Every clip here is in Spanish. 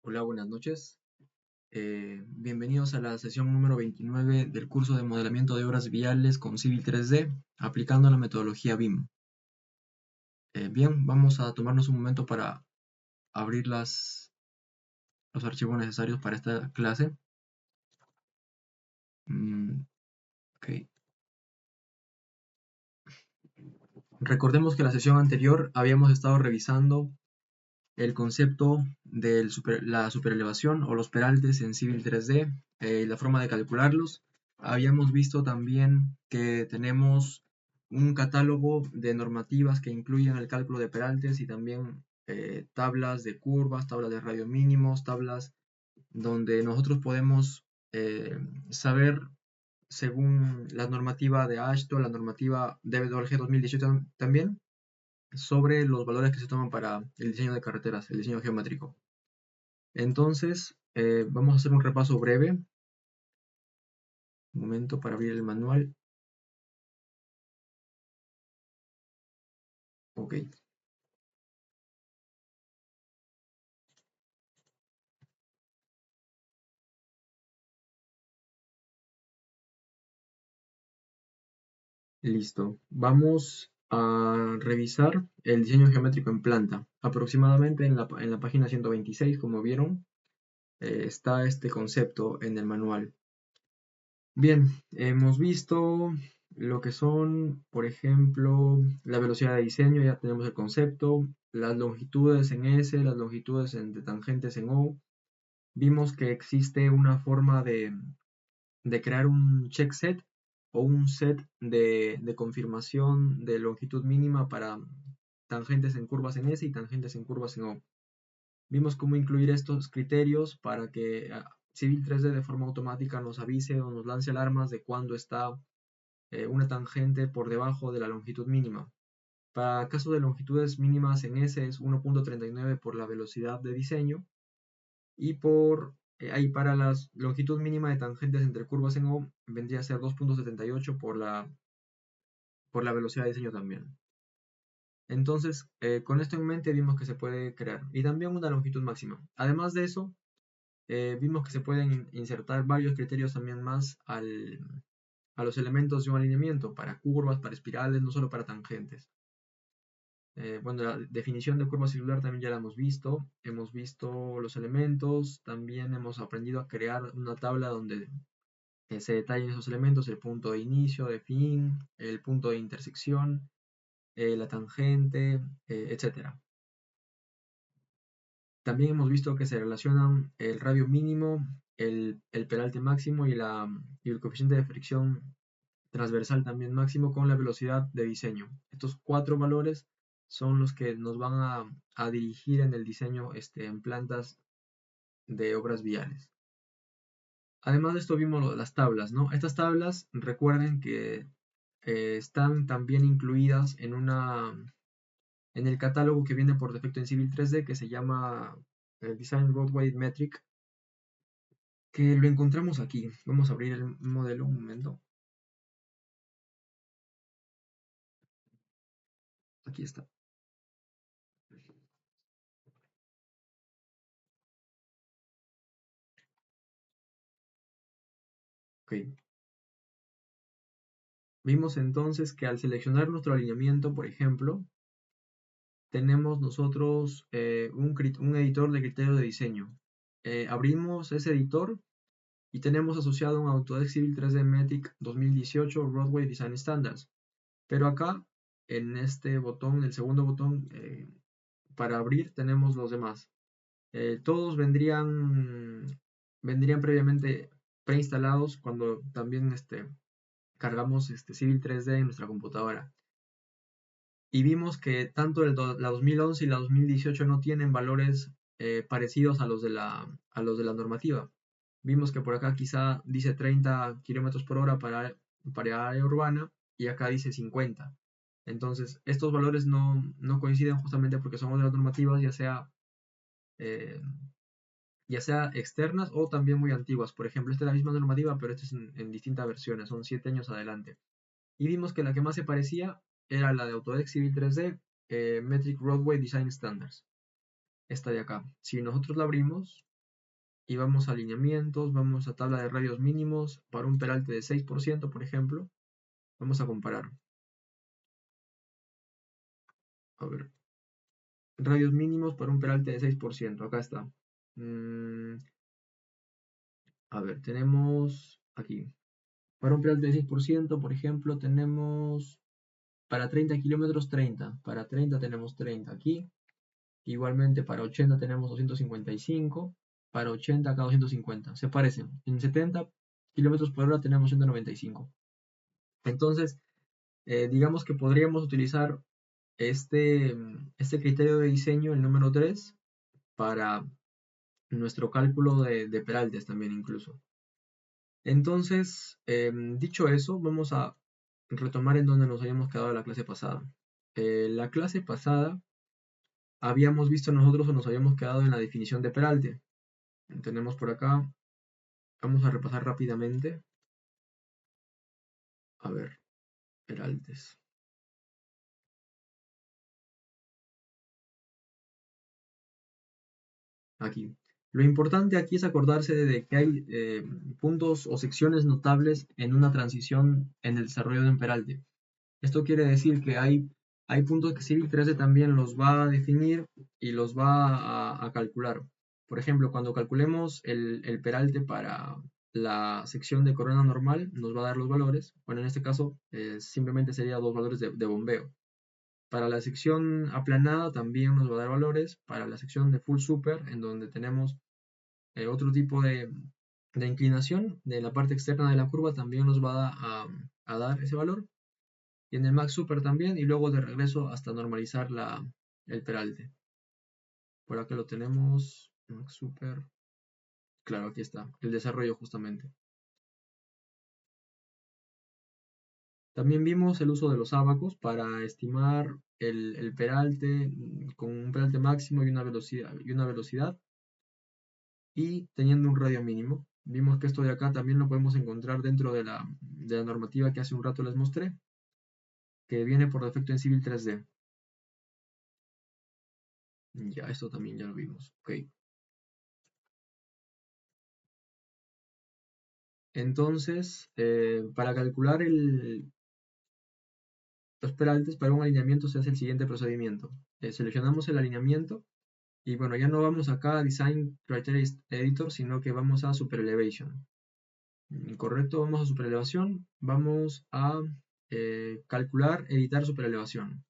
Hola, buenas noches. Bienvenidos a la sesión número 29 del curso de modelamiento de obras viales con Civil 3D, aplicando la metodología BIM. Bien, vamos a tomarnos un momento para abrir los archivos necesarios para esta clase. Ok. Recordemos que en la sesión anterior habíamos estado revisando el concepto de la superelevación o los peraltes en Civil 3D, la forma de calcularlos. Habíamos visto también que tenemos un catálogo de normativas que incluyen el cálculo de peraltes y también tablas de curvas, tablas de radio mínimos, tablas donde nosotros podemos saber según la normativa de AASHTO, la normativa DBWG 2018 también, sobre los valores que se toman para el diseño de carreteras, el diseño geométrico. Entonces, vamos a hacer un repaso breve. Un momento para abrir el manual. Ok. Listo. Vamos a revisar el diseño geométrico en planta. Aproximadamente en la página 126, como vieron, está este concepto en el manual. Bien, hemos visto lo que son, por ejemplo, la velocidad de diseño, ya tenemos el concepto, las longitudes en S, las longitudes de tangentes en O. Vimos que existe una forma de crear un check set o un set de confirmación de longitud mínima para tangentes en curvas en S y tangentes en curvas en O. Vimos cómo incluir estos criterios para que Civil 3D de forma automática nos avise o nos lance alarmas de cuando está una tangente por debajo de la longitud mínima. Para caso de longitudes mínimas en S es 1.39 por la velocidad de diseño y ahí para la longitud mínima de tangentes entre curvas en O vendría a ser 2.78 por la velocidad de diseño también. Entonces, con esto en mente vimos que se puede crear y también una longitud máxima. Además de eso, vimos que se pueden insertar varios criterios también más a los elementos de un alineamiento para curvas, para espirales, no solo para tangentes. Bueno, la definición de curva circular también ya la hemos visto los elementos, también hemos aprendido a crear una tabla donde se detallen esos elementos, el punto de inicio, de fin, el punto de intersección, la tangente, etc. También hemos visto que se relacionan el radio mínimo, el peralte máximo y el coeficiente de fricción transversal también máximo con la velocidad de diseño. Estos cuatro valores son los que nos van a dirigir en el diseño en plantas de obras viales. Además de esto vimos las tablas, ¿no? Estas tablas, recuerden que están también incluidas en el catálogo que viene por defecto en Civil 3D que se llama Design Roadway Metric, que lo encontramos aquí. Vamos a abrir el modelo un momento. Aquí está. Ok. Vimos entonces que al seleccionar nuestro alineamiento, por ejemplo, tenemos nosotros un editor de criterios de diseño. Abrimos ese editor y tenemos asociado un Autodesk Civil 3D Metric 2018 Roadway Design Standards. Pero acá, en este botón, el segundo botón, para abrir, tenemos los demás. Todos vendrían previamente preinstalados cuando también cargamos Civil 3D en nuestra computadora. Y vimos que tanto la 2011 y la 2018 no tienen valores parecidos a los de la normativa. Vimos que por acá quizá dice 30 km por hora para área urbana y acá dice 50. Entonces, estos valores no coinciden justamente porque son otras normativas, eh, ya sea externas o también muy antiguas. Por ejemplo, esta es la misma normativa, pero esta es en distintas versiones, son 7 años adelante. Y vimos que la que más se parecía era la de Autodesk Civil 3D Metric Roadway Design Standards. Esta de acá. Si nosotros la abrimos, y vamos a alineamientos, vamos a tabla de radios mínimos para un peralte de 6%, por ejemplo. Vamos a comparar. A ver, radios mínimos para un peralte de 6%. Acá está. A ver, tenemos aquí. Para un peralte de 6%, por ejemplo, tenemos para 30 kilómetros 30. Para 30 tenemos 30 aquí. Igualmente para 80 tenemos 255. Para 80 acá 250. Se parecen. En 70 kilómetros por hora tenemos 195. Entonces, digamos que podríamos utilizar este criterio de diseño, el número 3, para nuestro cálculo de peraltes también incluso. Entonces, dicho eso, vamos a retomar en donde nos habíamos quedado la clase pasada. La clase pasada habíamos visto nosotros o nos habíamos quedado en la definición de peralte. Tenemos por acá, vamos a repasar rápidamente. A ver, peraltes. Aquí. Lo importante aquí es acordarse de que hay puntos o secciones notables en una transición en el desarrollo de un peralte. Esto quiere decir que hay puntos que Civil 3D también los va a definir y los va a calcular. Por ejemplo, cuando calculemos el peralte para la sección de corona normal, nos va a dar los valores. Bueno, en este caso simplemente sería dos valores de bombeo. Para la sección aplanada también nos va a dar valores. Para la sección de full super, en donde tenemos otro tipo de inclinación de la parte externa de la curva, también nos va a dar ese valor. Y en el max super también, y luego de regreso hasta normalizar el peralte. Por acá lo tenemos, max super. Claro, aquí está, el desarrollo justamente. También vimos el uso de los ábacos para estimar el peralte con un peralte máximo y una velocidad y teniendo un radio mínimo. Vimos que esto de acá también lo podemos encontrar dentro de la normativa que hace un rato les mostré, que viene por defecto en Civil 3D. Ya, esto también ya lo vimos. Ok. Entonces, para calcular los peraltes para un alineamiento se hace el siguiente procedimiento. Seleccionamos el alineamiento y bueno, ya no vamos acá a Design Criteria Editor, sino que vamos a Super Elevation. Correcto, vamos a Super Elevación, vamos a calcular, editar Super Elevación.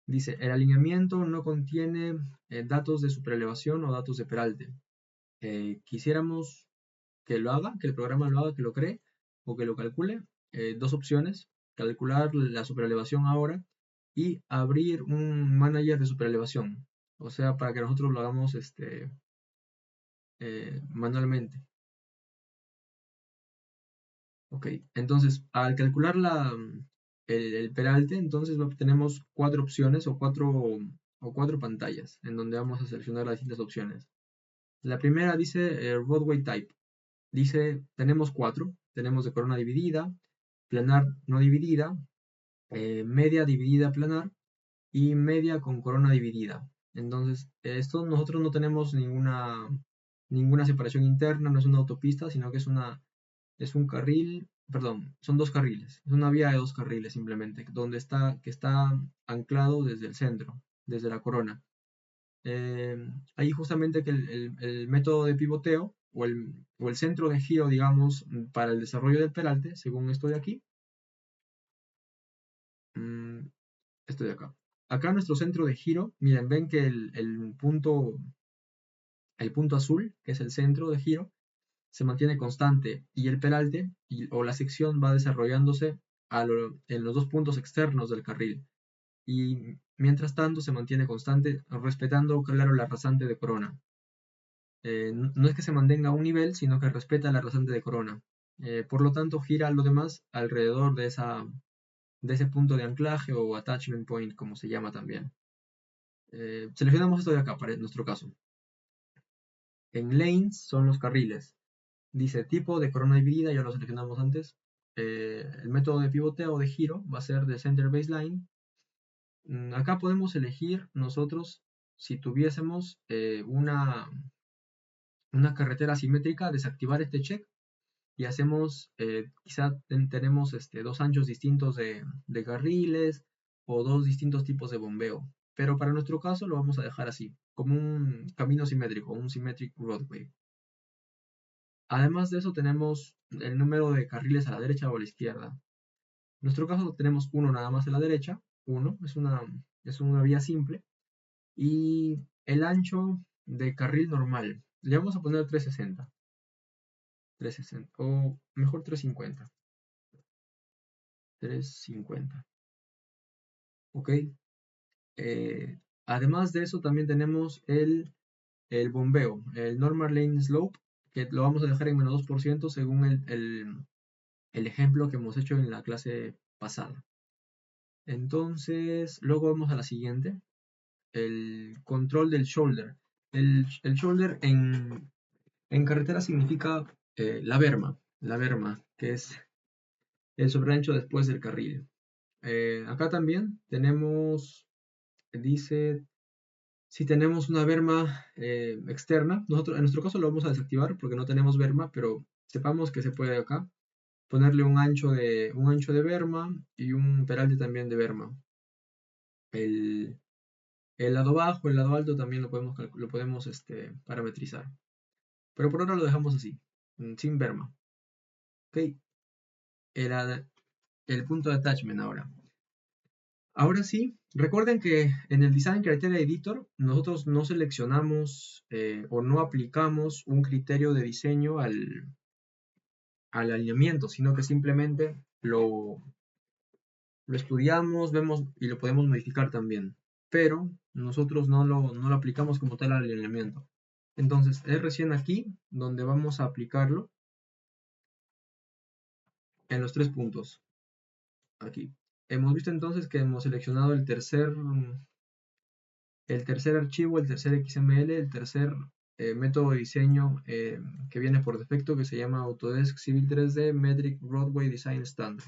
Dice, el alineamiento no contiene datos de superelevación o datos de peralte. Quisiéramos que lo haga, que el programa lo haga, que lo cree o que lo calcule. Dos opciones, calcular la superelevación ahora y abrir un manager de superelevación. O sea, para que nosotros lo hagamos manualmente. Ok, entonces al calcular el peralte, entonces tenemos cuatro opciones o cuatro pantallas en donde vamos a seleccionar las distintas opciones. La primera dice roadway type. Dice, tenemos cuatro. Tenemos de corona dividida, planar no dividida, media dividida planar y media con corona dividida. Entonces, esto nosotros no tenemos ninguna separación interna, no es una autopista, sino que es un carril, perdón, son dos carriles, es una vía de dos carriles simplemente, que está anclado desde el centro, desde la corona. Ahí justamente que el método de pivoteo o el centro de giro, digamos, para el desarrollo del peralte, según esto de aquí, mm, esto de acá. Acá nuestro centro de giro, miren, ven que el punto azul, que es el centro de giro, se mantiene constante y el peralte o la sección va desarrollándose en los dos puntos externos del carril. Y mientras tanto se mantiene constante, respetando, claro, la rasante de corona. No es que se mantenga a un nivel, sino que respeta la rasante de corona. Por lo tanto, gira lo demás alrededor de ese punto de anclaje o attachment point, como se llama también. Seleccionamos esto de acá para nuestro caso. En lanes son los carriles. Dice tipo de corona dividida, ya lo seleccionamos antes. El método de pivoteo o de giro va a ser de center baseline. Acá podemos elegir nosotros si tuviésemos una carretera simétrica, desactivar este check y hacemos, quizá tenemos dos anchos distintos de carriles o dos distintos tipos de bombeo. Pero para nuestro caso lo vamos a dejar así, como un camino simétrico, un symmetric roadway. Además de eso tenemos el número de carriles a la derecha o a la izquierda. En nuestro caso tenemos uno nada más a la derecha, uno, es una vía simple, y el ancho de carril normal, le vamos a poner 360, o mejor 350, ¿ok? Además de eso también tenemos el bombeo, el normal lane slope, que lo vamos a dejar en -2% según el ejemplo que hemos hecho en la clase pasada. Entonces, luego vamos a la siguiente, el control del shoulder. El shoulder en carretera significa la berma, que es el sobreancho después del carril. Acá también dice, si tenemos una berma externa, nosotros en nuestro caso lo vamos a desactivar porque no tenemos berma, pero sepamos que se puede acá ponerle un ancho de berma y un peralte también de berma. El, el lado bajo, el lado alto también lo podemos parametrizar. Pero por ahora lo dejamos así, sin berma. Ok, el punto de attachment ahora. Ahora sí, recuerden que en el Design Criteria Editor nosotros no seleccionamos o no aplicamos un criterio de diseño al alineamiento, sino que simplemente lo estudiamos, vemos y lo podemos modificar también. Pero nosotros no lo aplicamos como tal al alineamiento. Entonces, es recién aquí donde vamos a aplicarlo en los 3 puntos. Aquí. Hemos visto entonces que hemos seleccionado el tercer archivo, el tercer XML, el tercer método de diseño que viene por defecto, que se llama Autodesk Civil 3D Metric Roadway Design Standard.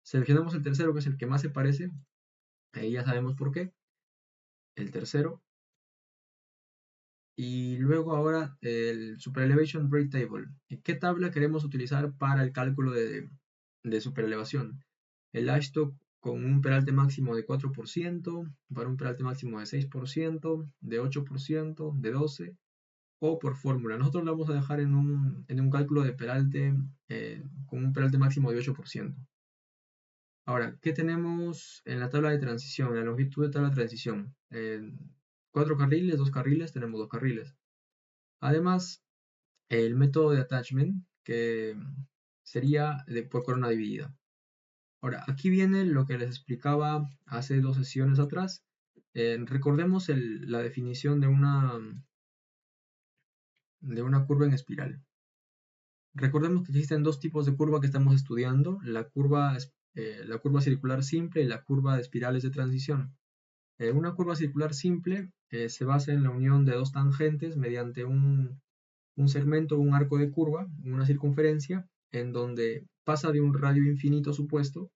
Seleccionamos el tercero, que es el que más se parece, ahí ya sabemos por qué, el tercero. Y luego ahora el Super Elevation Rate Table. ¿Qué tabla queremos utilizar para el cálculo de superelevación? El ashstock con un peralte máximo de 4%, para un peralte máximo de 6%, de 8%, de 12%, o por fórmula. Nosotros lo vamos a dejar en un cálculo de peralte con un peralte máximo de 8%. Ahora, ¿qué tenemos en la tabla de transición, en la longitud de tabla de transición? 4 carriles, 2 carriles, tenemos 2 carriles. Además, el método de attachment, que sería por corona dividida. Ahora, aquí viene lo que les explicaba hace 2 sesiones atrás. Recordemos la definición de una curva en espiral. Recordemos que existen dos tipos de curva que estamos estudiando, la curva circular simple y la curva de espirales de transición. Una curva circular simple se basa en la unión de dos tangentes mediante un segmento, un arco de curva, una circunferencia, en donde pasa de un radio infinito supuesto.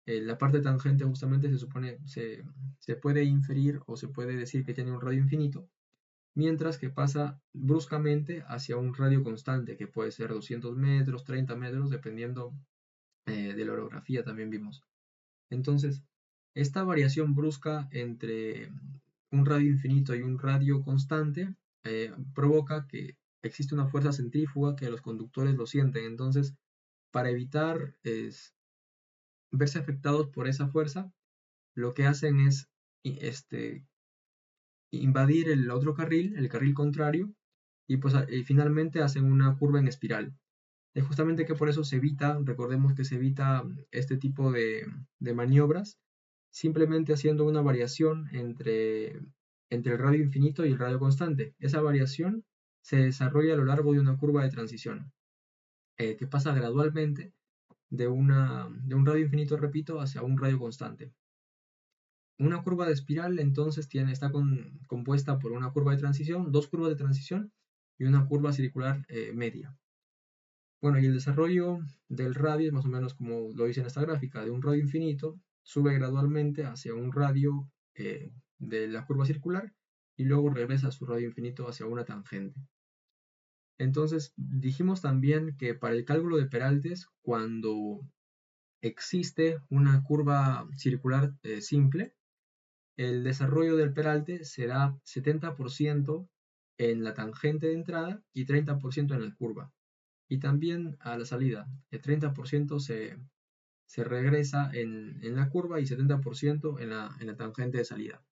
La parte tangente justamente se puede inferir o se puede decir que tiene un radio infinito, mientras que pasa bruscamente hacia un radio constante, que puede ser 200 metros, 30 metros, dependiendo de la orografía, también vimos. Entonces, esta variación brusca entre un radio infinito y un radio constante provoca que existe una fuerza centrífuga que los conductores lo sienten. Entonces, para evitar verse afectados por esa fuerza, lo que hacen es invadir el otro carril, el carril contrario, y pues finalmente hacen una curva en espiral. Es justamente que por eso se evita, recordemos que se evita este tipo de maniobras, simplemente haciendo una variación entre el radio infinito y el radio constante. Esa variación se desarrolla a lo largo de una curva de transición, que pasa gradualmente de un radio infinito, repito, hacia un radio constante. Una curva de espiral entonces está compuesta por una curva de transición, dos curvas de transición y una curva circular media. Bueno, y el desarrollo del radio es más o menos como lo dice en esta gráfica, de un radio infinito, sube gradualmente hacia un radio de la curva circular y luego regresa a su radio infinito hacia una tangente. Entonces, dijimos también que para el cálculo de peraltes, cuando existe una curva circular simple, el desarrollo del peralte será 70% en la tangente de entrada y 30% en la curva. Y también a la salida, el 30% se regresa en la curva y 70% en la tangente de salida.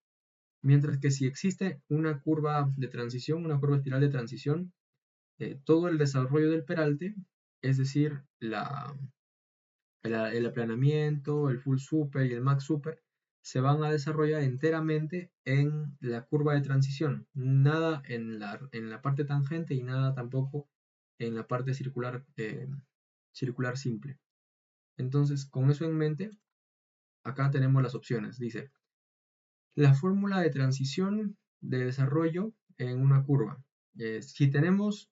Mientras que si existe una curva de transición, una curva espiral de transición, todo el desarrollo del peralte, es decir, el aplanamiento, el full super y el max super, se van a desarrollar enteramente en la curva de transición, nada en la parte tangente y nada tampoco en la parte circular simple. Entonces, con eso en mente, acá tenemos las opciones. Dice, la fórmula de transición de desarrollo en una curva. Si tenemos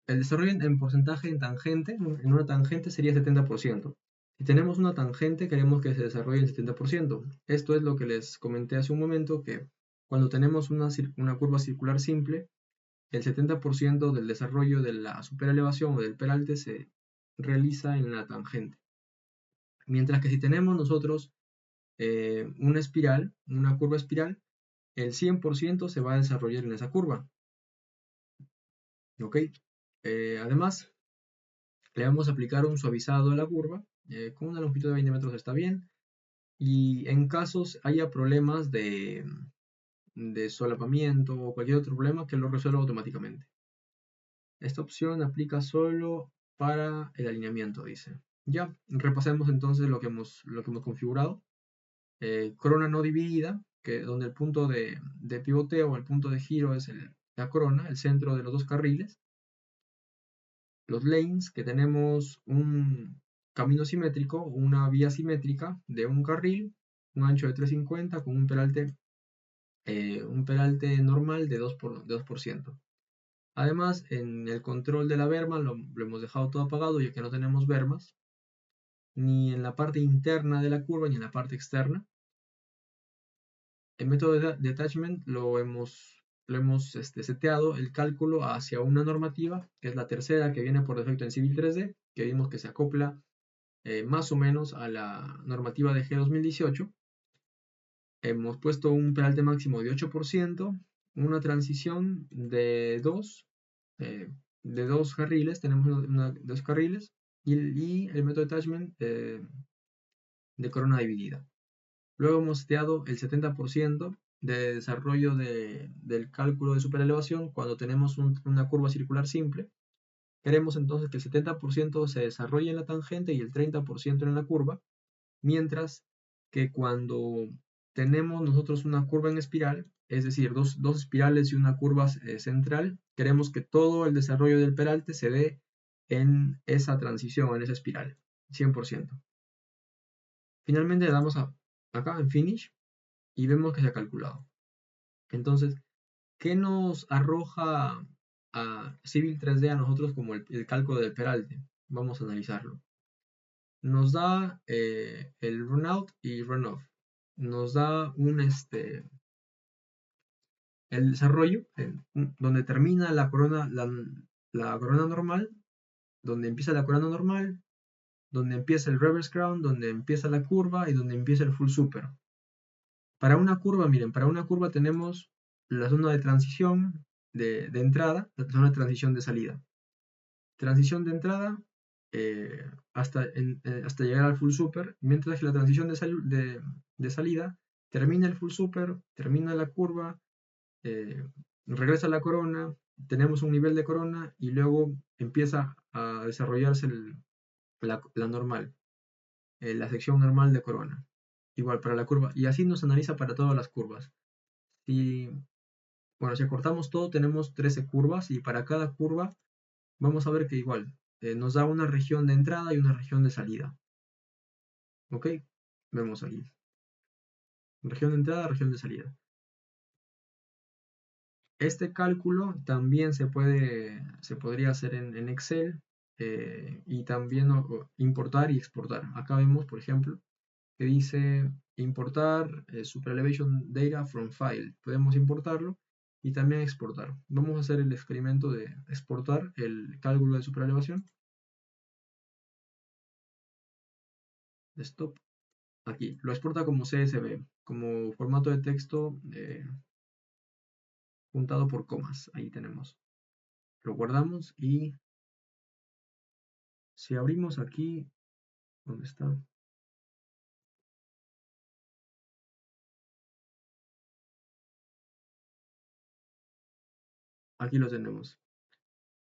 el desarrollo en porcentaje en tangente, en una tangente sería 70%. Si tenemos una tangente, queremos que se desarrolle el 70%. Esto es lo que les comenté hace un momento, que cuando tenemos una curva circular simple, el 70% del desarrollo de la superelevación o del peralte se realiza en la tangente. Mientras que si tenemos nosotros una espiral, una curva espiral, el 100% se va a desarrollar en esa curva. ¿Ok? Además, le vamos a aplicar un suavizado a la curva, con una longitud de 20 metros está bien. Y en casos haya problemas de solapamiento o cualquier otro problema, que lo resuelva automáticamente. Esta opción aplica solo para el alineamiento, dice. Ya, repasemos entonces lo que hemos configurado. Corona no dividida, donde el punto de pivoteo, el punto de giro es la corona, el centro de los dos carriles. Los lanes, que tenemos un camino simétrico, una vía simétrica de un carril, un ancho de 350 con un peralte normal de 2%. Además, en el control de la berma lo hemos dejado todo apagado, ya que no tenemos bermas, ni en la parte interna de la curva ni en la parte externa. El método de attachment lo hemos seteado el cálculo hacia una normativa, que es la tercera que viene por defecto en Civil 3D, que vimos que se acopla más o menos a la normativa de G 2018. Hemos puesto un peralte máximo de 8%, una transición de dos carriles, tenemos dos carriles, y el método de attachment de corona dividida. Luego hemos seteado el 70% de desarrollo del cálculo de superelevación cuando tenemos una curva circular simple. Queremos entonces que el 70% se desarrolle en la tangente y el 30% en la curva, mientras que cuando tenemos nosotros una curva en espiral, es decir, dos espirales y una curva central, queremos que todo el desarrollo del peralte se dé en esa transición, en esa espiral, 100%. Finalmente le damos acá en Finish y vemos que se ha calculado. Entonces, ¿qué nos arroja a Civil 3D a nosotros como el cálculo del peralte? Vamos a analizarlo. Nos da el runout y runoff. Nos da el desarrollo donde termina la corona normal, donde empieza la corona normal, donde empieza el reverse crown, donde empieza la curva y donde empieza el full super. Para una curva, miren, para una curva tenemos la zona de transición de entrada, la zona de transición de salida. Transición de entrada hasta llegar al full super, mientras que la transición de salida termina el full super, termina la curva, regresa a la corona, tenemos un nivel de corona y luego empieza a desarrollarse la normal, la sección normal de corona. Igual para la curva, y así nos analiza para todas las curvas. Si acortamos todo, tenemos 13 curvas y para cada curva vamos a ver que igual nos da una región de entrada y una región de salida. ¿Ok? Vemos aquí. Región de entrada, región de salida. Este cálculo también se podría hacer en Excel y también importar y exportar. Acá vemos, por ejemplo, que dice importar Super Elevation Data from File. Podemos importarlo y también exportar. Vamos a hacer el experimento de exportar el cálculo de superelevación. Desktop. Aquí, lo exporta como CSV, como formato de texto juntado por comas. Ahí tenemos. Lo guardamos y si abrimos aquí, ¿dónde está? Aquí lo tenemos.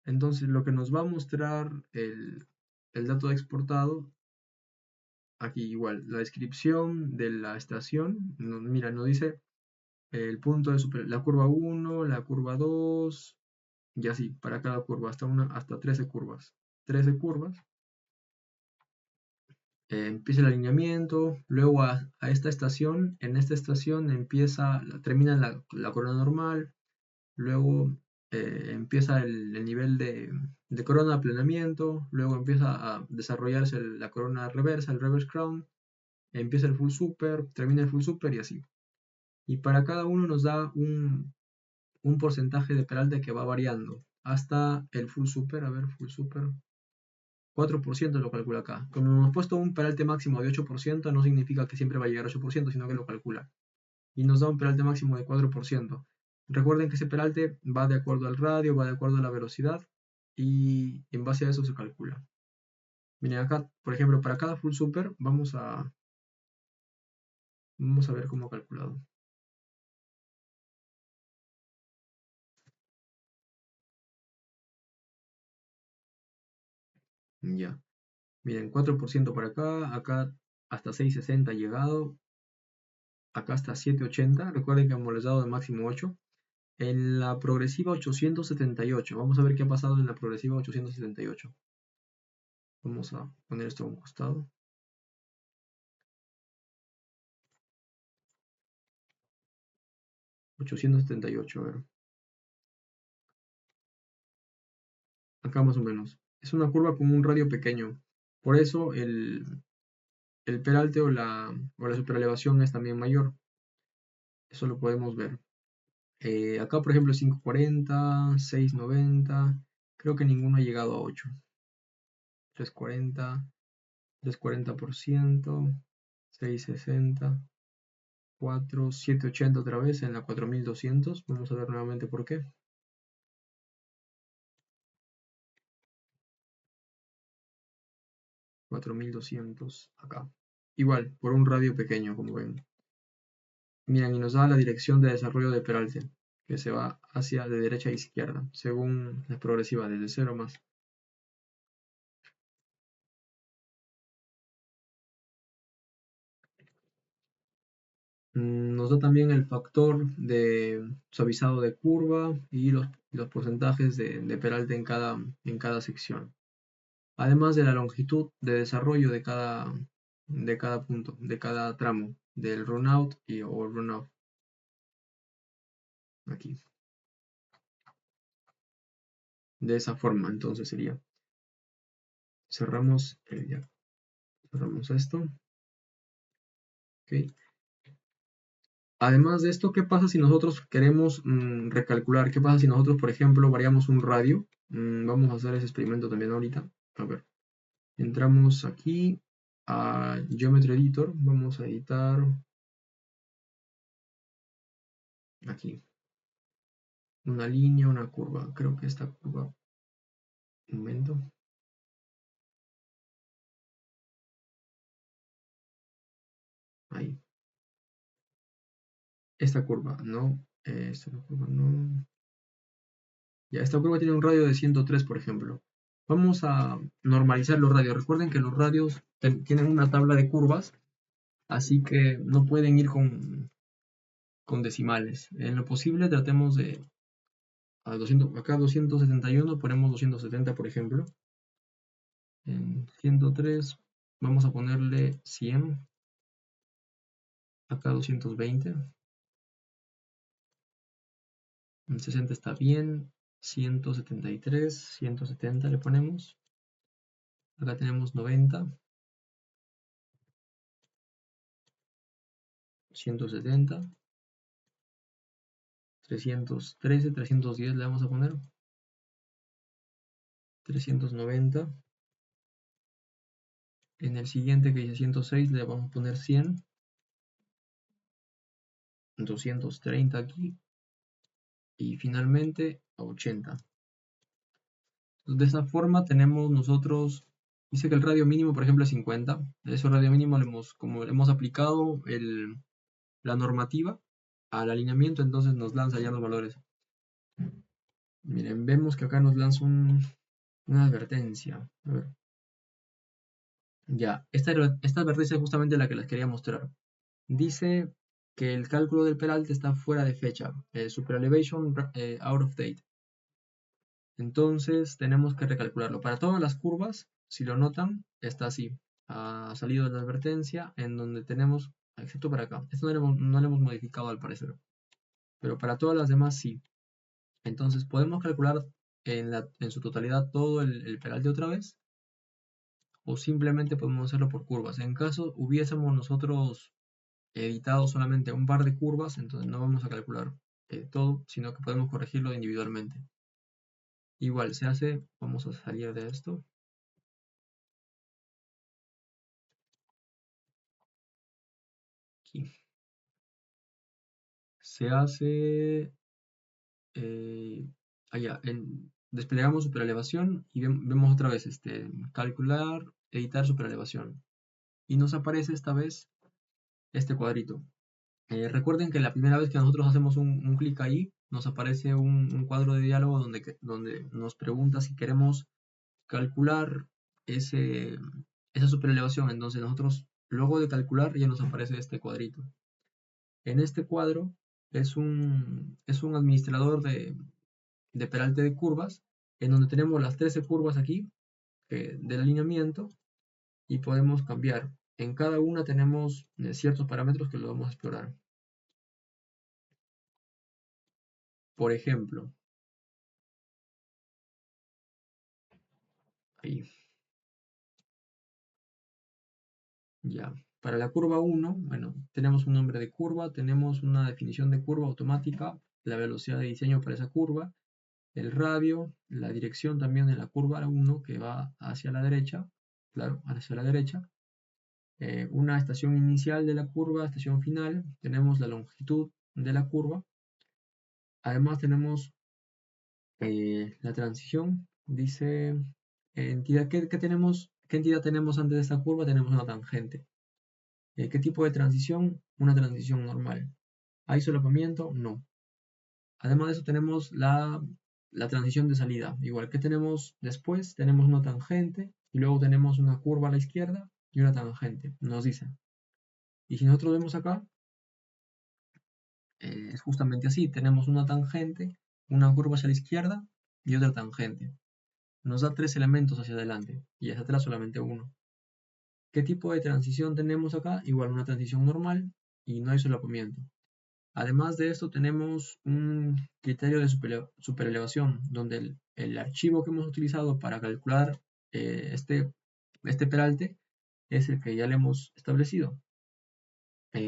Entonces, lo que nos va a mostrar el dato exportado, aquí igual, la descripción de la estación, mira, nos dice el punto de la curva 1, la curva 2, y así, para cada curva, hasta 13 curvas. 13 curvas. Empieza el alineamiento, luego a esta estación, en esta estación termina la corona normal, luego empieza el nivel de corona de aplanamiento, luego empieza a desarrollarse la corona reversa, el reverse crown, empieza el full super, termina el full super y así. Y para cada uno nos da un porcentaje de peralte que va variando hasta el full super, a ver, full super, 4% lo calcula acá. Como hemos puesto un peralte máximo de 8%, no significa que siempre va a llegar a 8%, sino que lo calcula. Y nos da un peralte máximo de 4%. Recuerden que ese peralte va de acuerdo al radio, va de acuerdo a la velocidad y en base a eso se calcula. Miren acá, por ejemplo, para cada full super vamos a ver cómo ha calculado. Ya. Miren, 4% para acá hasta 660 ha llegado, acá hasta 780. Recuerden que hemos les dado de máximo 8. En la progresiva 878, vamos a ver qué ha pasado en la progresiva 878. Vamos a poner esto a un costado. 878, a ver. Acá más o menos. Es una curva con un radio pequeño. Por eso el peralte o la superelevación es también mayor. Eso lo podemos ver. Acá, por ejemplo, 540, 690. Creo que ninguno ha llegado a 8. 340, 340%, 660, 4, 780 otra vez en la 4200. Vamos a ver nuevamente por qué. 4200 acá. Igual, por un radio pequeño, como ven. Miren, y nos da la dirección de desarrollo de peralte, que se va hacia de derecha a izquierda, según la progresiva, desde 0 más. Nos da también el factor de suavizado de curva y los porcentajes de peralte en cada sección. Además de la longitud de desarrollo de cada punto, de cada tramo, del runout o runoff. Aquí. De esa forma, entonces sería. Cerramos cerramos esto. Ok. Además de esto, ¿qué pasa si nosotros queremos recalcular? ¿Qué pasa si nosotros, por ejemplo, variamos un radio? Vamos a hacer ese experimento también ahorita. A ver, entramos aquí a Geometry Editor. Vamos a editar aquí una línea, una curva. Creo que esta curva, un momento. Ahí. Esta curva, no. Esta curva, no. Ya, esta curva tiene un radio de 103, por ejemplo. Vamos a normalizar los radios. Recuerden que los radios tienen una tabla de curvas, así que no pueden ir con decimales. En lo posible tratemos de, acá 271, ponemos 270, por ejemplo. En 103 vamos a ponerle 100, acá 220. En 60 está bien, 173, 170 le ponemos. Acá tenemos 90, 170, 313, 310 le vamos a poner. 390. En el siguiente que dice 106 le vamos a poner 100. 230 aquí. Y finalmente a 80. De esta forma tenemos nosotros, dice que el radio mínimo por ejemplo es 50. Ese radio mínimo como le hemos aplicado la normativa al alineamiento, entonces nos lanza ya los valores. Miren, vemos que acá nos lanza una advertencia. A ver. Ya, esta advertencia es justamente la que les quería mostrar. Dice que el cálculo del peralte está fuera de fecha, super elevation out of date. Entonces tenemos que recalcularlo. Para todas las curvas, si lo notan, está así. Ha salido la advertencia en donde tenemos, excepto para acá. Esto no lo hemos modificado al parecer. Pero para todas las demás sí. Entonces podemos calcular en su totalidad todo el peralte otra vez. O simplemente podemos hacerlo por curvas. En caso hubiésemos nosotros editado solamente un par de curvas, entonces no vamos a calcular todo, sino que podemos corregirlo individualmente. Igual se hace, vamos a salir de esto. Aquí. Se hace allá, desplegamos superelevación y vemos otra vez calcular, editar superelevación. Y nos aparece esta vez este cuadrito. Recuerden que la primera vez que nosotros hacemos un clic ahí, nos aparece un cuadro de diálogo donde nos pregunta si queremos calcular esa superelevación. Entonces nosotros, luego de calcular, ya nos aparece este cuadrito. En este cuadro es un administrador de peralte de curvas, en donde tenemos las 13 curvas aquí del alineamiento y podemos cambiar. En cada una tenemos ciertos parámetros que lo vamos a explorar. Por ejemplo, ahí, ya. Para la curva 1, bueno, tenemos un nombre de curva, tenemos una definición de curva automática, la velocidad de diseño para esa curva, el radio, la dirección también de la curva 1 que va hacia la derecha, claro, hacia la derecha, una estación inicial de la curva, estación final, tenemos la longitud de la curva, además tenemos la transición, dice entidad, ¿qué entidad tenemos antes de esta curva? Tenemos una tangente. ¿Qué tipo de transición? Una transición normal. ¿Hay solapamiento? No. Además de eso tenemos la transición de salida. Igual que tenemos después, tenemos una tangente y luego tenemos una curva a la izquierda y una tangente, nos dicen. Y si nosotros vemos acá, es justamente así. Tenemos una tangente, una curva hacia la izquierda y otra tangente. Nos da 3 elementos hacia adelante y hacia atrás solamente uno. ¿Qué tipo de transición tenemos acá? Igual una transición normal y no hay solapamiento. Además de esto tenemos un criterio de superelevación, donde el archivo que hemos utilizado para calcular este peralte es el que ya le hemos establecido.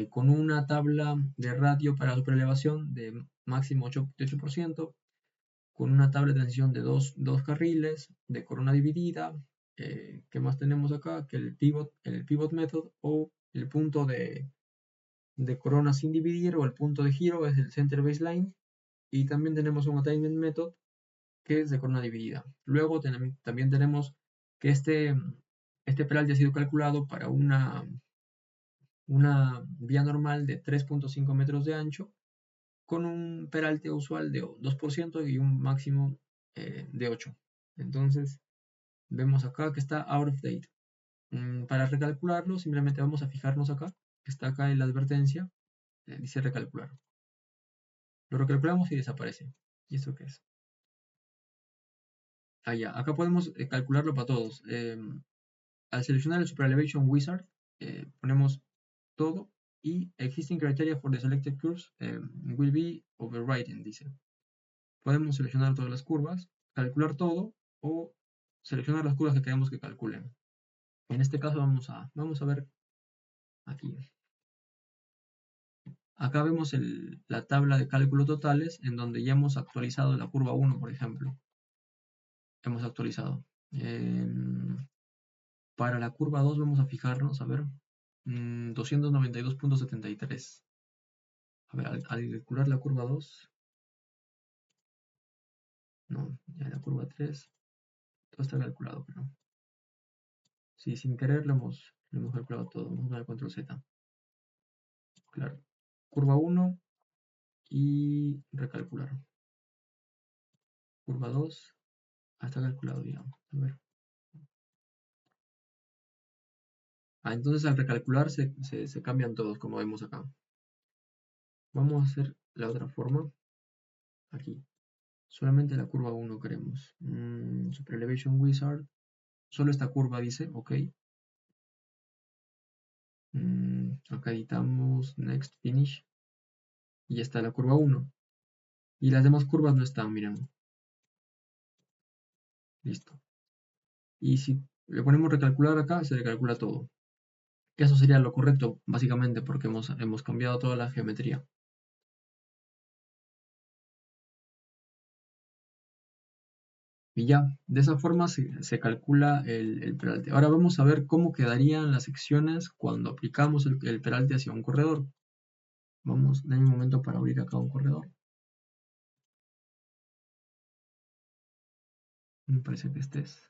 Con una tabla de radio para superelevación de máximo 8%, con una tabla de transición de dos carriles, de corona dividida. ¿Qué más tenemos acá? Que el pivot method o el punto de corona sin dividir o el punto de giro es el center baseline. Y también tenemos un attainment method que es de corona dividida. Luego también tenemos que este peralte ha sido calculado para una vía normal de 3.5 metros de ancho con un peralte usual de 2% y un máximo de 8. Entonces vemos acá que está out of date. Para recalcularlo simplemente vamos a fijarnos acá, que está acá en la advertencia, dice recalcular. Lo recalculamos y desaparece. ¿Y esto qué es? Ya, acá podemos calcularlo para todos. Al seleccionar el Super Elevation Wizard, ponemos todo y Existing Criteria for the Selected Curves will be overridden, dice. Podemos seleccionar todas las curvas, calcular todo o seleccionar las curvas que queremos que calculen. En este caso vamos a ver aquí. Acá vemos la tabla de cálculo totales en donde ya hemos actualizado la curva 1, por ejemplo. Hemos actualizado. Para la curva 2 vamos a fijarnos, a ver, 292.73. A ver, al calcular la curva 2, no, ya la curva 3, todo está calculado, pero sí, sin querer lo hemos calculado todo. Vamos a dar control Z. Claro. Curva 1 y recalcular. Curva 2, está calculado, digamos. A ver. Entonces al recalcular se cambian todos, como vemos acá. Vamos a hacer la otra forma. Aquí. Solamente la curva 1 queremos. Super Elevation Wizard. Solo esta curva dice, ok. Acá editamos Next Finish. Y ya está la curva 1. Y las demás curvas no están, miren. Listo. Y si le ponemos recalcular acá, se recalcula todo. Eso sería lo correcto, básicamente, porque hemos cambiado toda la geometría. Y ya, de esa forma se calcula el peralte. Ahora vamos a ver cómo quedarían las secciones cuando aplicamos el peralte hacia un corredor. Vamos, denme un momento para abrir acá un corredor. Me parece que este es.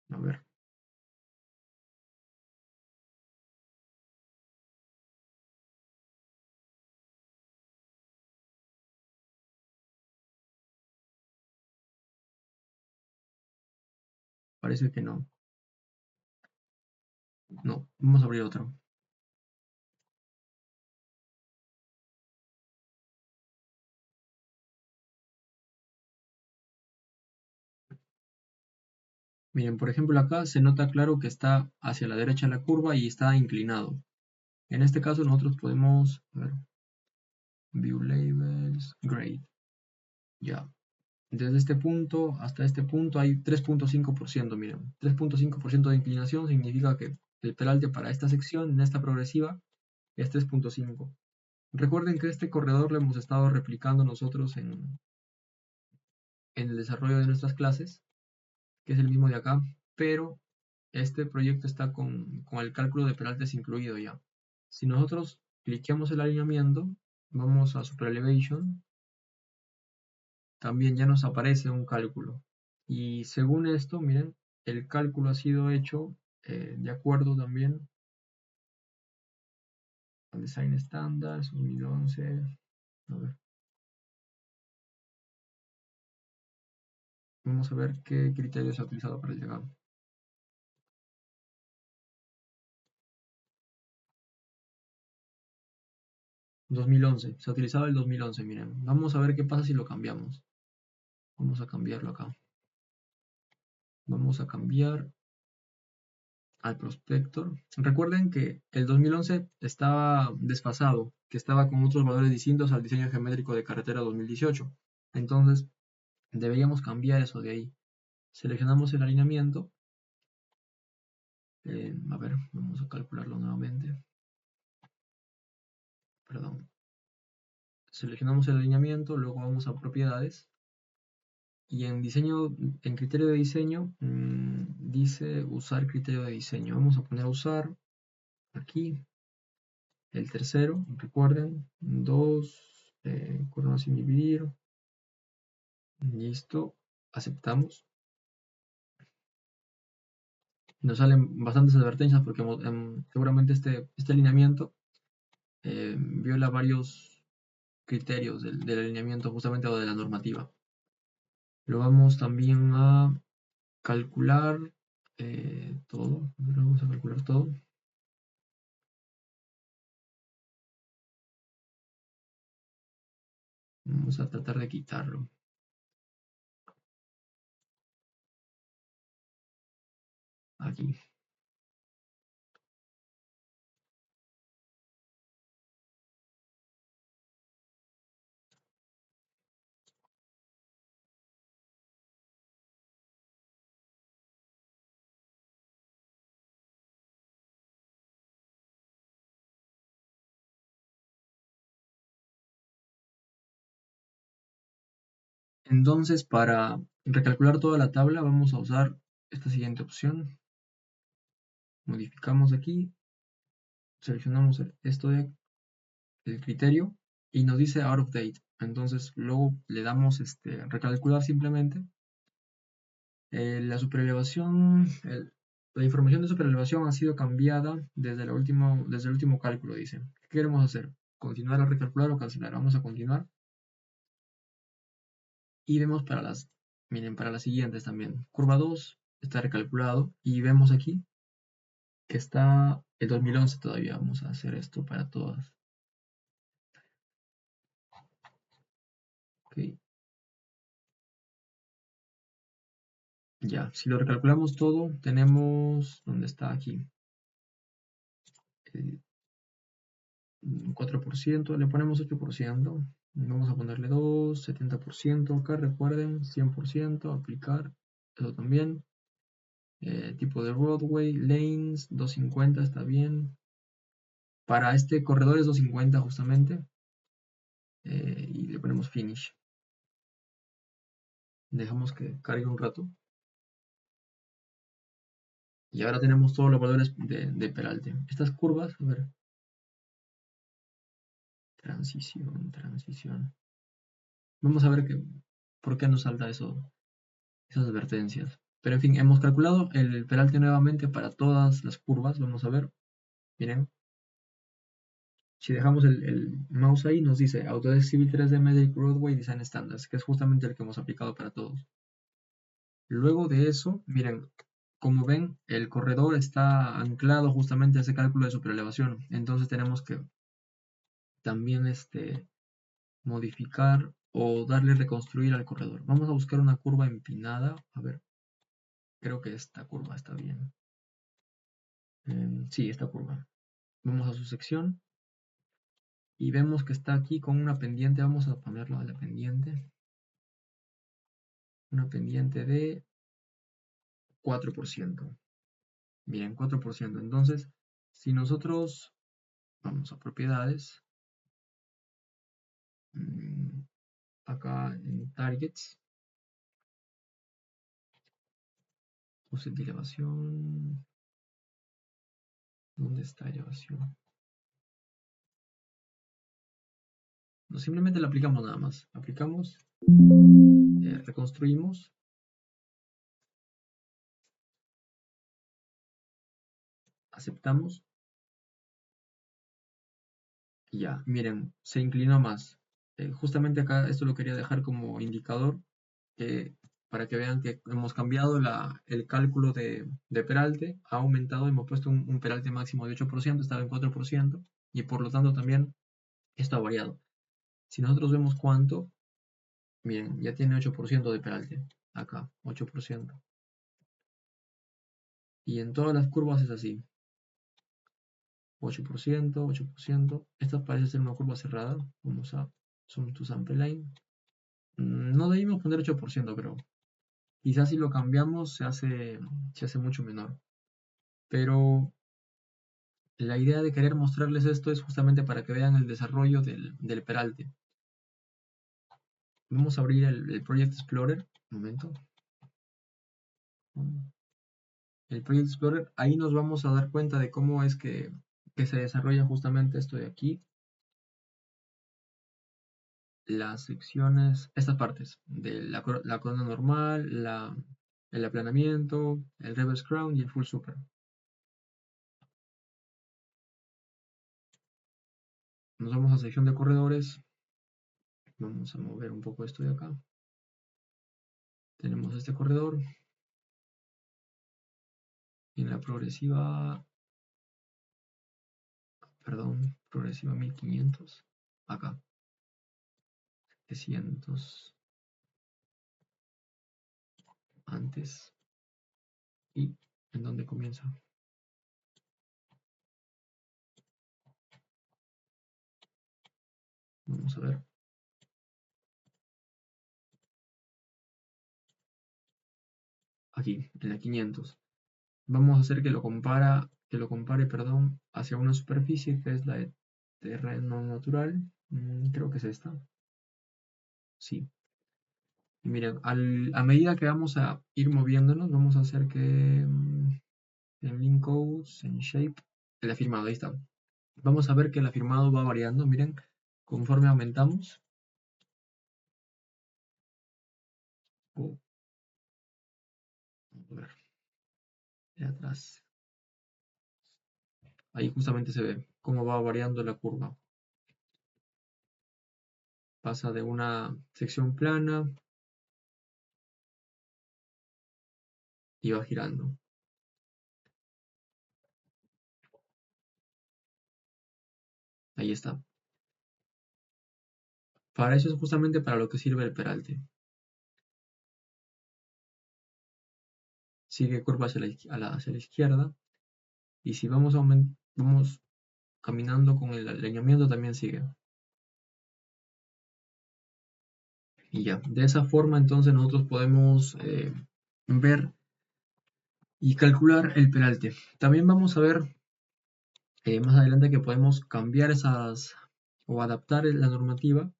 A ver, parece que no. No, vamos a abrir otro. Miren, por ejemplo, acá se nota claro que está hacia la derecha la curva y está inclinado. En este caso nosotros podemos, a ver, View Labels, Grade. Ya. Desde este punto hasta este punto hay 3.5%, miren. 3.5% de inclinación significa que el peralte para esta sección, en esta progresiva, es 3.5. Recuerden que este corredor lo hemos estado replicando nosotros en el desarrollo de nuestras clases, que es el mismo de acá, pero este proyecto está con el cálculo de peraltes incluido ya. Si nosotros cliqueamos el alineamiento, vamos a Super Elevation, también ya nos aparece un cálculo. Y según esto, miren, el cálculo ha sido hecho de acuerdo también al Design Standards 2011. A ver, vamos a ver qué criterios se ha utilizado para el llegado. 2011, se ha utilizado el 2011, miren. Vamos a ver qué pasa si lo cambiamos. Vamos a cambiarlo acá. Vamos a cambiar al Prospector. Recuerden que el 2011 estaba desfasado, que estaba con otros valores distintos al diseño geométrico de carretera 2018. Entonces, deberíamos cambiar eso de ahí. Seleccionamos el alineamiento. A ver, vamos a calcularlo nuevamente. Perdón. Seleccionamos el alineamiento, luego vamos a propiedades. Y en diseño, en criterio de diseño, dice usar criterio de diseño. Vamos a poner a usar aquí. El tercero, recuerden, 2, coronas sin dividir. Listo, aceptamos. Nos salen bastantes advertencias porque seguramente este alineamiento viola varios criterios del alineamiento justamente o de la normativa. Lo vamos también a calcular todo. Vamos a calcular todo. Vamos a tratar de quitarlo. Aquí. Entonces, para recalcular toda la tabla, vamos a usar esta siguiente opción. Modificamos aquí, seleccionamos esto de el criterio y nos dice out of date. Entonces, luego le damos recalcular simplemente. La superelevación, la información de superelevación ha sido cambiada desde el último cálculo, dice. ¿Qué queremos hacer? ¿Continuar a recalcular o cancelar? Vamos a continuar. Y vemos miren, para las siguientes también. Curva 2 está recalculado y vemos aquí que está el 2011 todavía. Vamos a hacer esto para todas. Ok. Ya, si lo recalculamos todo, tenemos, ¿dónde está aquí? El 4%, le ponemos 8%, vamos a ponerle 2, 70%, acá recuerden, 100%, aplicar, eso también. Tipo de roadway, lanes, 250 está bien. Para este corredor es 250 justamente. Y le ponemos finish. Dejamos que cargue un rato. Y ahora tenemos todos los valores de peralte. Estas curvas, a ver. Transición. Vamos a ver por qué nos salta esas advertencias. Pero en fin, hemos calculado el peralte nuevamente para todas las curvas. Vamos a ver. Miren. Si dejamos el mouse ahí, nos dice Autodesk Civil 3D Medic Roadway Design Standards, que es justamente el que hemos aplicado para todos. Luego de eso, miren, como ven, el corredor está anclado justamente a ese cálculo de superelevación. Entonces tenemos que también modificar o darle reconstruir al corredor. Vamos a buscar una curva empinada. A ver, creo que esta curva está bien. Sí, esta curva. Vamos a su sección y vemos que está aquí con una pendiente. Vamos a ponerlo a la pendiente. Una pendiente de 4%. Miren, 4%. Entonces, si nosotros vamos a propiedades, acá en targets, puse de elevación. ¿Dónde está elevación? No, simplemente la aplicamos nada más. Aplicamos, reconstruimos, aceptamos y ya. Miren, se inclinó más. Justamente acá esto lo quería dejar como indicador para que vean que hemos cambiado el cálculo de peralte, ha aumentado, hemos puesto un peralte máximo de 8%, estaba en 4%, y por lo tanto también esto ha variado. Si nosotros vemos cuánto, miren, ya tiene 8% de peralte, acá, 8%. Y en todas las curvas es así, 8%, 8%. Esta parece ser una curva cerrada, vamos a zoom to sample line. No debimos poner 8%, pero quizás si lo cambiamos se hace mucho menor. Pero la idea de querer mostrarles esto es justamente para que vean el desarrollo del peralte. Vamos a abrir el Project Explorer. Un momento. El Project Explorer, ahí nos vamos a dar cuenta de cómo es que se desarrolla justamente esto de aquí. Las secciones, estas partes, de la corona normal, el aplanamiento, el reverse crown y el full super. Nos vamos a sección de corredores. Vamos a mover un poco esto de acá. Tenemos este corredor. Y en la progresiva, perdón, progresiva 1500. Acá. 700 antes. ¿Y en dónde comienza? Vamos a ver. Aquí, en la 500. Vamos a hacer que lo compare, perdón, hacia una superficie que es la de terreno natural. Creo que es esta. Sí. Y miren, a medida que vamos a ir moviéndonos, vamos a hacer que en link codes, en shape, el afirmado, ahí está. Vamos a ver que el afirmado va variando, miren, conforme aumentamos. Oh, vamos a ver, de atrás. Ahí justamente se ve cómo va variando la curva. Pasa de una sección plana y va girando. Ahí está. Para eso es justamente para lo que sirve el peralte. Sigue curva hacia la izquierda. Y si vamos caminando con el alineamiento también sigue. Y ya, de esa forma entonces nosotros podemos ver y calcular el peralte. También vamos a ver más adelante que podemos cambiar esas o adaptar la normativa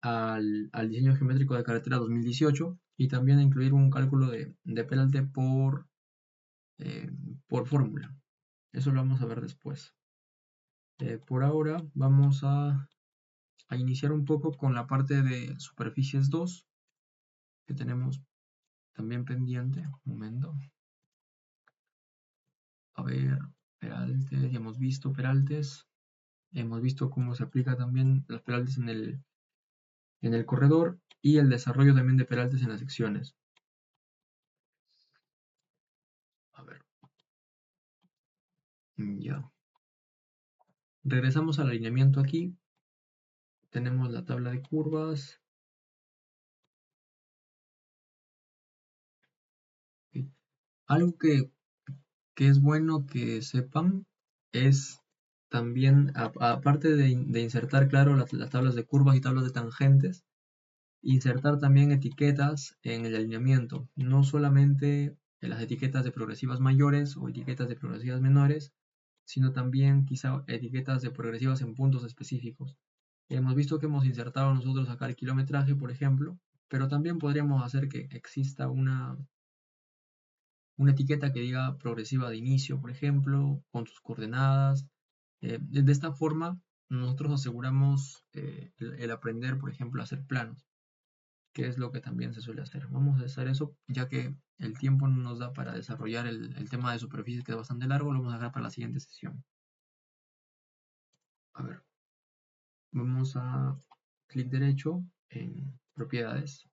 al diseño geométrico de carretera 2018 y también incluir un cálculo de peralte por fórmula. Eso lo vamos a ver después. Por ahora vamos a iniciar un poco con la parte de superficies 2 que tenemos también pendiente. Un momento. A ver, peraltes, ya hemos visto peraltes. Hemos visto cómo se aplica también los peraltes en el corredor y el desarrollo también de peraltes en las secciones. A ver, ya. Regresamos al alineamiento aquí. Tenemos la tabla de curvas. Algo que es bueno que sepan es también, aparte de insertar, claro, las tablas de curvas y tablas de tangentes, insertar también etiquetas en el alineamiento, no solamente en las etiquetas de progresivas mayores o etiquetas de progresivas menores, sino también quizá etiquetas de progresivas en puntos específicos. Hemos visto que hemos insertado nosotros acá el kilometraje, por ejemplo, pero también podríamos hacer que exista una etiqueta que diga progresiva de inicio, por ejemplo, con sus coordenadas. De esta forma, nosotros aseguramos el aprender, por ejemplo, a hacer planos, que es lo que también se suele hacer. Vamos a hacer eso, ya que el tiempo no nos da para desarrollar el tema de superficies, que es bastante largo, lo vamos a dejar para la siguiente sesión. A ver, vamos a clic derecho en propiedades,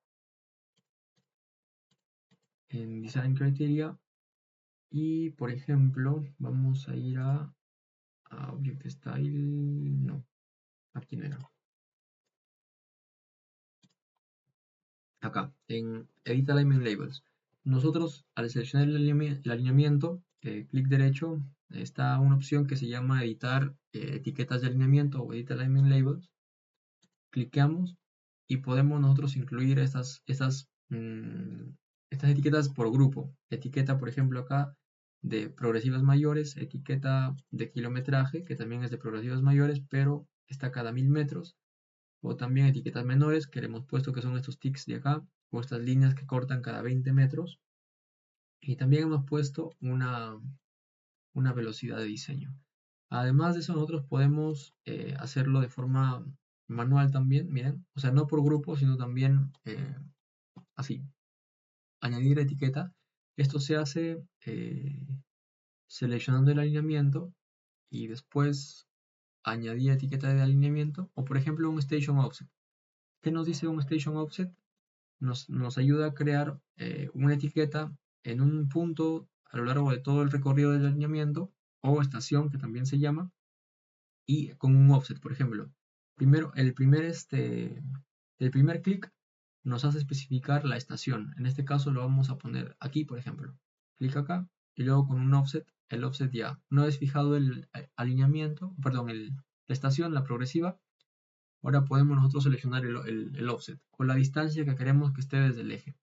en Design Criteria, y por ejemplo, vamos a ir a Object Style, no, aquí no era. Acá, en Edit Alignment Labels. Nosotros, al seleccionar el alineamiento, clic derecho, está una opción que se llama Editar etiquetas de alineamiento o Edit Alignment Labels. Cliqueamos y podemos nosotros incluir estas etiquetas por grupo. Etiqueta, por ejemplo, acá de progresivas mayores, etiqueta de kilometraje, que también es de progresivas mayores, pero está cada 1000 metros. O también etiquetas menores que le hemos puesto que son estos ticks de acá, o estas líneas que cortan cada 20 metros. Y también hemos puesto una velocidad de diseño. Además de eso, nosotros podemos hacerlo de forma manual también, miren, o sea, no por grupo, sino también así, añadir etiqueta. Esto se hace seleccionando el alineamiento y después añadir etiqueta de alineamiento, o por ejemplo un Station Offset. ¿Qué nos dice un Station Offset? Nos ayuda a crear una etiqueta en un punto a lo largo de todo el recorrido del alineamiento o estación, que también se llama, y con un offset, por ejemplo. Primero, el primer clic nos hace especificar la estación. En este caso lo vamos a poner aquí, por ejemplo. Clic acá y luego con un offset, el offset ya. Una vez fijado el alineamiento, perdón, la estación, la progresiva, ahora podemos nosotros seleccionar el offset con la distancia que queremos que esté desde el eje.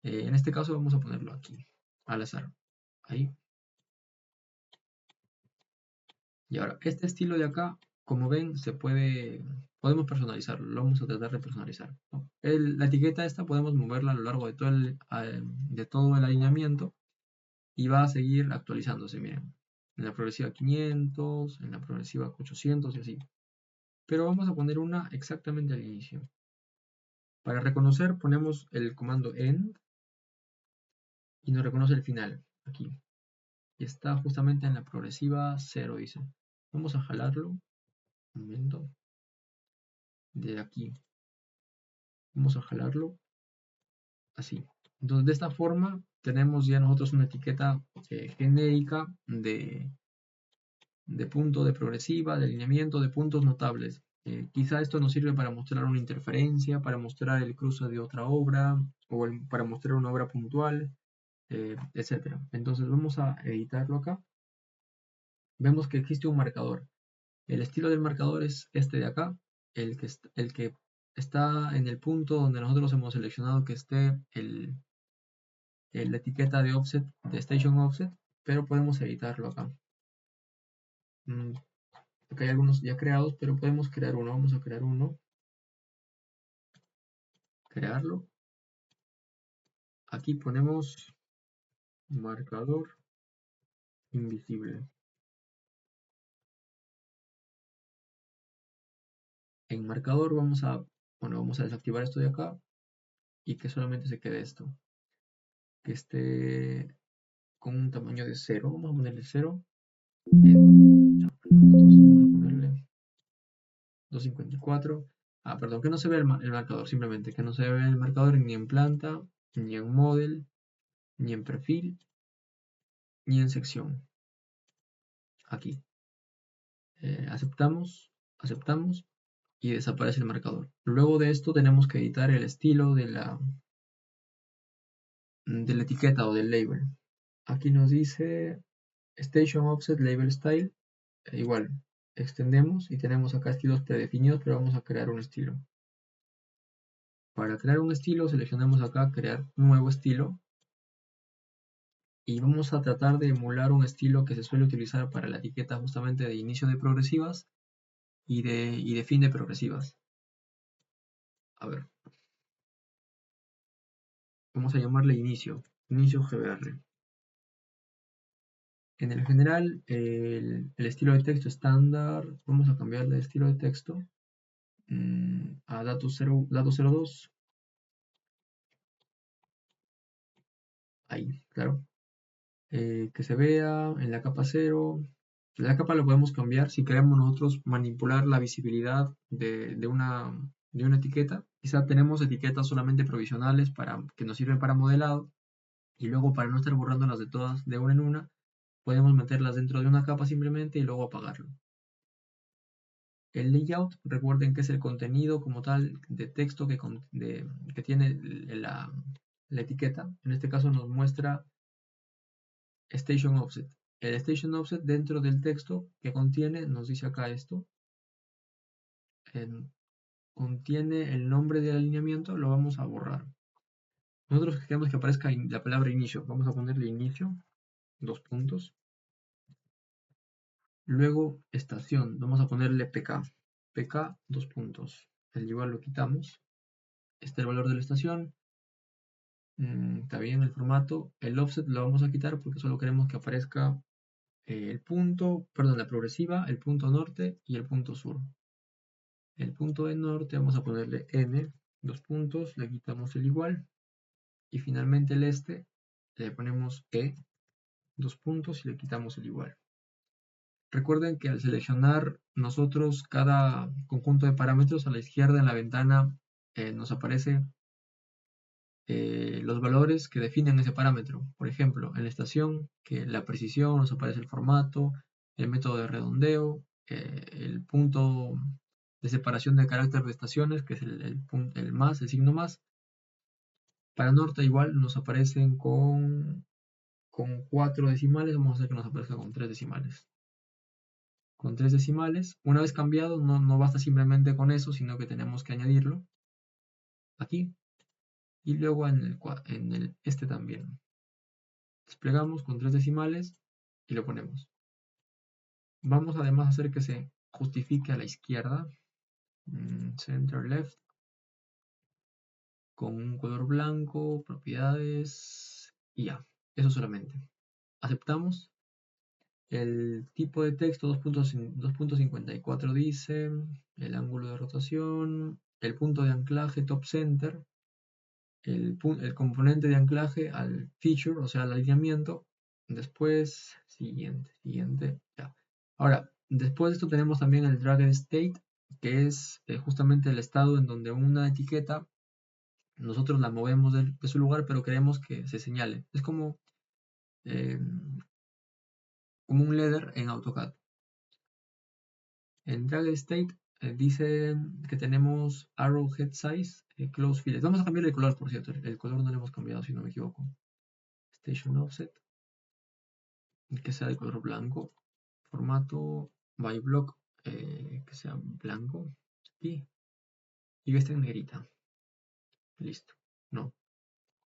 En este caso vamos a ponerlo aquí, al azar. Ahí. Y ahora, este estilo de acá como ven, podemos personalizarlo, lo vamos a tratar de personalizar, ¿no? La etiqueta esta podemos moverla a lo largo de todo el alineamiento y va a seguir actualizándose, miren. En la progresiva 500, en la progresiva 800 y así. Pero vamos a poner una exactamente al inicio. Para reconocer ponemos el comando end y nos reconoce el final, aquí. Y está justamente en la progresiva 0, dice. Vamos a jalarlo, un momento, de aquí. Vamos a jalarlo así. Entonces, de esta forma, tenemos ya nosotros una etiqueta genérica de punto, de progresiva, de alineamiento, de puntos notables. Quizá esto nos sirve para mostrar una interferencia, para mostrar el cruce de otra obra, o para mostrar una obra puntual, etc. Entonces vamos a editarlo acá. Vemos que existe un marcador. El estilo del marcador es este de acá, el que está en el punto donde nosotros hemos seleccionado que esté la etiqueta de offset, de station offset, pero podemos editarlo acá. Acá hay algunos ya creados, pero podemos crear uno. Vamos a crear uno. Crearlo. Aquí ponemos marcador invisible. En marcador vamos a desactivar esto de acá y que solamente se quede esto. Que esté con un tamaño de 0. Vamos a ponerle 0. Entonces vamos a ponerle 254. Perdón, que no se ve el marcador, simplemente que no se ve el marcador ni en planta, ni en model, ni en perfil, ni en sección. Aquí. Aceptamos y desaparece el marcador. Luego de esto tenemos que editar el estilo de la etiqueta o del label. Aquí nos dice Station Offset Label Style. Igual, extendemos y tenemos acá estilos predefinidos, pero vamos a crear un estilo. Para crear un estilo, seleccionamos acá crear nuevo estilo y vamos a tratar de emular un estilo que se suele utilizar para la etiqueta justamente de inicio de progresivas y de fin de progresivas. A ver, vamos a llamarle inicio GBR. En el general, el estilo de texto estándar, vamos a cambiarle de estilo de texto a dato 02. Ahí, claro. Que se vea en la capa 0. La capa lo podemos cambiar si queremos nosotros manipular la visibilidad de una etiqueta. Quizá tenemos etiquetas solamente provisionales que nos sirven para modelado y luego para no estar borrándolas de todas de una en una, podemos meterlas dentro de una capa simplemente y luego apagarlo. El layout, recuerden que es el contenido como tal de texto que tiene la etiqueta. En este caso nos muestra Station Offset. El Station Offset dentro del texto que contiene, nos dice acá esto, contiene el nombre del alineamiento, lo vamos a borrar. Nosotros queremos que aparezca la palabra inicio. Vamos a ponerle inicio, 2 puntos. Luego estación, vamos a ponerle PK. PK, 2 puntos. El igual lo quitamos. Este es el valor de la estación. Está bien el formato. El offset lo vamos a quitar porque solo queremos que aparezca la progresiva, el punto norte y el punto sur. El punto de norte vamos a ponerle N, 2 puntos, le quitamos el igual. Y finalmente el este le ponemos E, 2 puntos y le quitamos el igual. Recuerden que al seleccionar nosotros cada conjunto de parámetros, a la izquierda en la ventana nos aparece los valores que definen ese parámetro. Por ejemplo, en la estación, que la precisión, nos aparece el formato, el método de redondeo, el punto de separación de carácter de estaciones, que es el más, el signo más. Para norte igual nos aparecen con 4 decimales, vamos a hacer que nos aparezca con 3 decimales. Con 3 decimales, una vez cambiado, no basta simplemente con eso, sino que tenemos que añadirlo aquí y luego en este también. Desplegamos con 3 decimales y lo ponemos. Vamos además a hacer que se justifique a la izquierda, center left, con un color blanco, propiedades, y ya, eso solamente. Aceptamos. El tipo de texto 2.54 dice, el ángulo de rotación, el punto de anclaje top center, el componente de anclaje al feature, o sea, al alineamiento. Después, siguiente, ya. Ahora, después de esto tenemos también el drag state, que es justamente el estado en donde una etiqueta nosotros la movemos de su lugar, pero queremos que se señale. Es eh, como un leader en AutoCAD. En drag state dice que tenemos arrowhead size, close fillet. Vamos a cambiar el color, por cierto. El color no lo hemos cambiado, si no me equivoco. Station offset, que sea de color blanco. Formato by block, que sea blanco. Y que esté en negrita. Listo. No.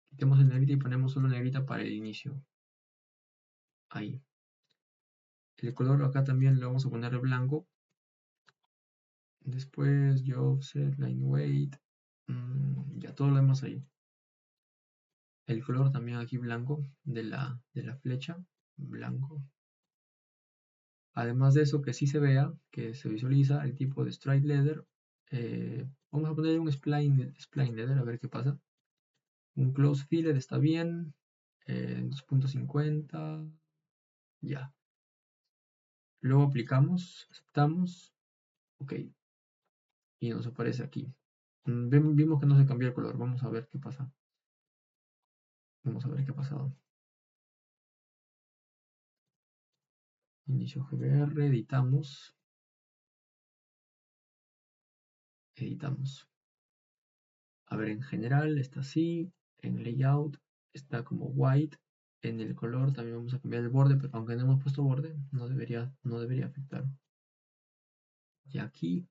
Quitemos el negrita y ponemos solo negrita para el inicio. Ahí. El color acá también le vamos a poner blanco. Después yo offset, line weight. Ya todo lo vemos ahí. El color también aquí blanco de la flecha. Blanco. Además de eso, que sí se vea, que se visualiza el tipo de strike leather. Vamos a poner un spline leather a ver qué pasa. Un close fillet está bien. 2.50. Ya. Luego aplicamos, aceptamos. Ok. Y nos aparece aquí. Vimos que no se cambió el color. Vamos a ver qué pasa. Vamos a ver qué ha pasado. Inicio GBR, editamos. Editamos. A ver, en general está así. En layout está como white. En el color también vamos a cambiar el borde, pero aunque no hemos puesto borde, no debería afectar. Y aquí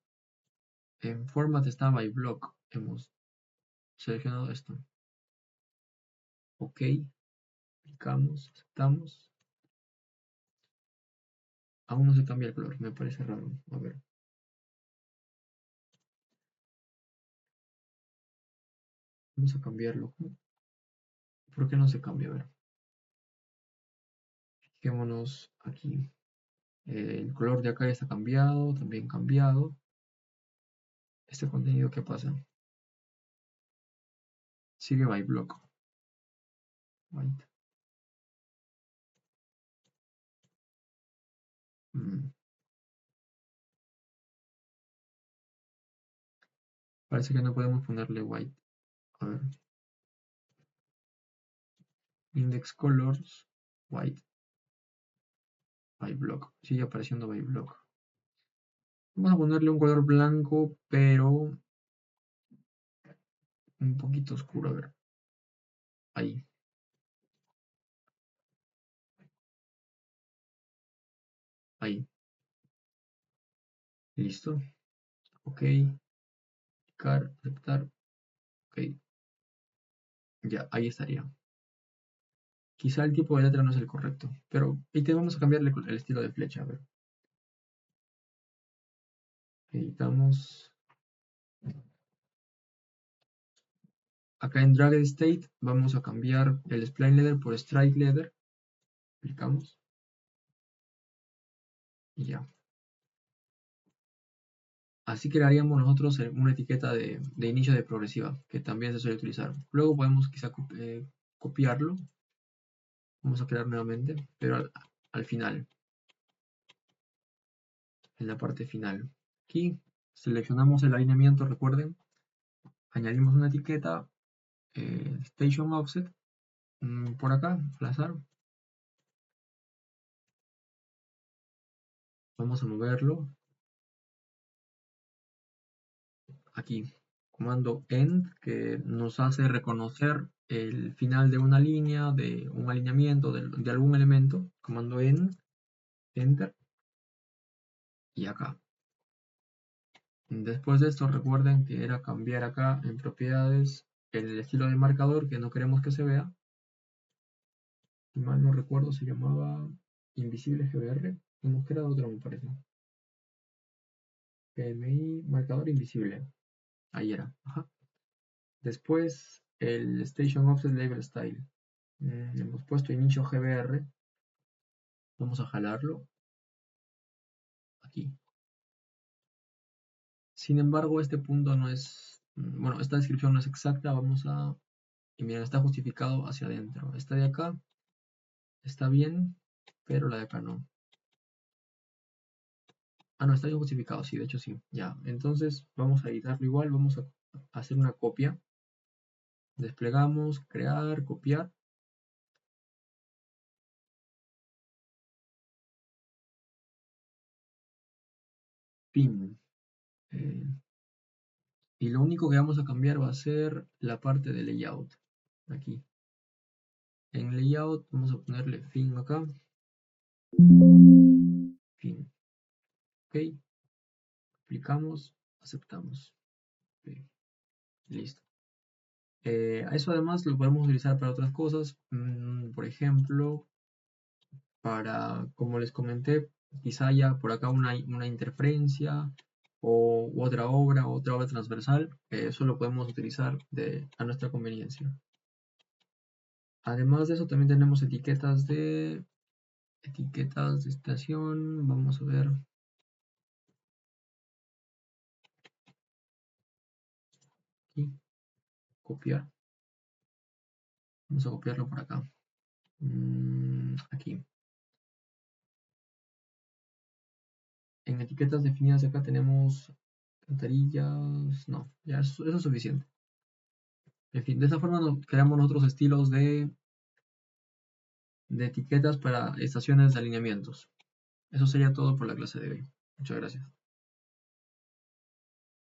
en format está by block. Hemos seleccionado esto. Ok. Aplicamos, aceptamos. Aún no se cambia el color, me parece raro. A ver. Vamos a cambiarlo. ¿Por qué no se cambia? A ver. Fijémonos aquí. El color de acá ya está cambiado, también cambiado. Este contenido, ¿qué pasa? Sigue by block. White. Parece que no podemos ponerle white. A ver. Index colors, white, by block. Sigue apareciendo by block. Vamos a ponerle un color blanco, pero un poquito oscuro. A ver. Ahí. Ahí. Listo. Ok. Aceptar. Ok. Ya, ahí estaría. Quizá el tipo de letra no es el correcto, pero ahí te vamos a cambiarle el estilo de flecha. A ver. Editamos. Acá en Drag State vamos a cambiar el Spline Leather por Strike Leather. Clicamos. Y ya. Así crearíamos nosotros una etiqueta de inicio de progresiva, que también se suele utilizar. Luego podemos quizá copiarlo. Vamos a crear nuevamente, pero al final. En la parte final. Aquí seleccionamos el alineamiento, recuerden. Añadimos una etiqueta, Station Offset, por acá, al azar. Vamos a moverlo. Aquí, comando END, que nos hace reconocer el final de una línea, de un alineamiento, de algún elemento. Comando END, Enter. Y acá. Después de esto, recuerden que era cambiar acá en propiedades el estilo de marcador que no queremos que se vea. Si mal no recuerdo, se llamaba Invisible GBR. Hemos creado otro, me parece. PMI, marcador invisible. Ahí era. Ajá. Después el Station Offset Label Style. Hemos puesto inicio GBR. Vamos a jalarlo aquí. Sin embargo, este punto no es, bueno, esta descripción no es exacta. Y miren, está justificado hacia adentro. Esta de acá está bien, pero la de acá no. Ah, no, está bien justificado, sí, de hecho sí. Ya, entonces vamos a editarlo igual, vamos a hacer una copia. Desplegamos, crear, copiar. Fin. Y lo único que vamos a cambiar va a ser la parte de layout. Aquí. En layout vamos a ponerle fin acá. Fin. Ok. Aplicamos, aceptamos. Ok, listo. A eso además lo podemos utilizar para otras cosas. Por ejemplo, como les comenté, quizá haya por acá una interferencia o otra obra transversal. Eso lo podemos utilizar a nuestra conveniencia. Además de eso, también tenemos etiquetas de estación. Vamos a ver. Aquí, copiar. Vamos a copiarlo por acá. Aquí. En etiquetas definidas acá tenemos cantarillas. No, ya eso es suficiente. En fin, de esta forma creamos otros estilos de etiquetas para estaciones de alineamientos. Eso sería todo por la clase de hoy. Muchas gracias.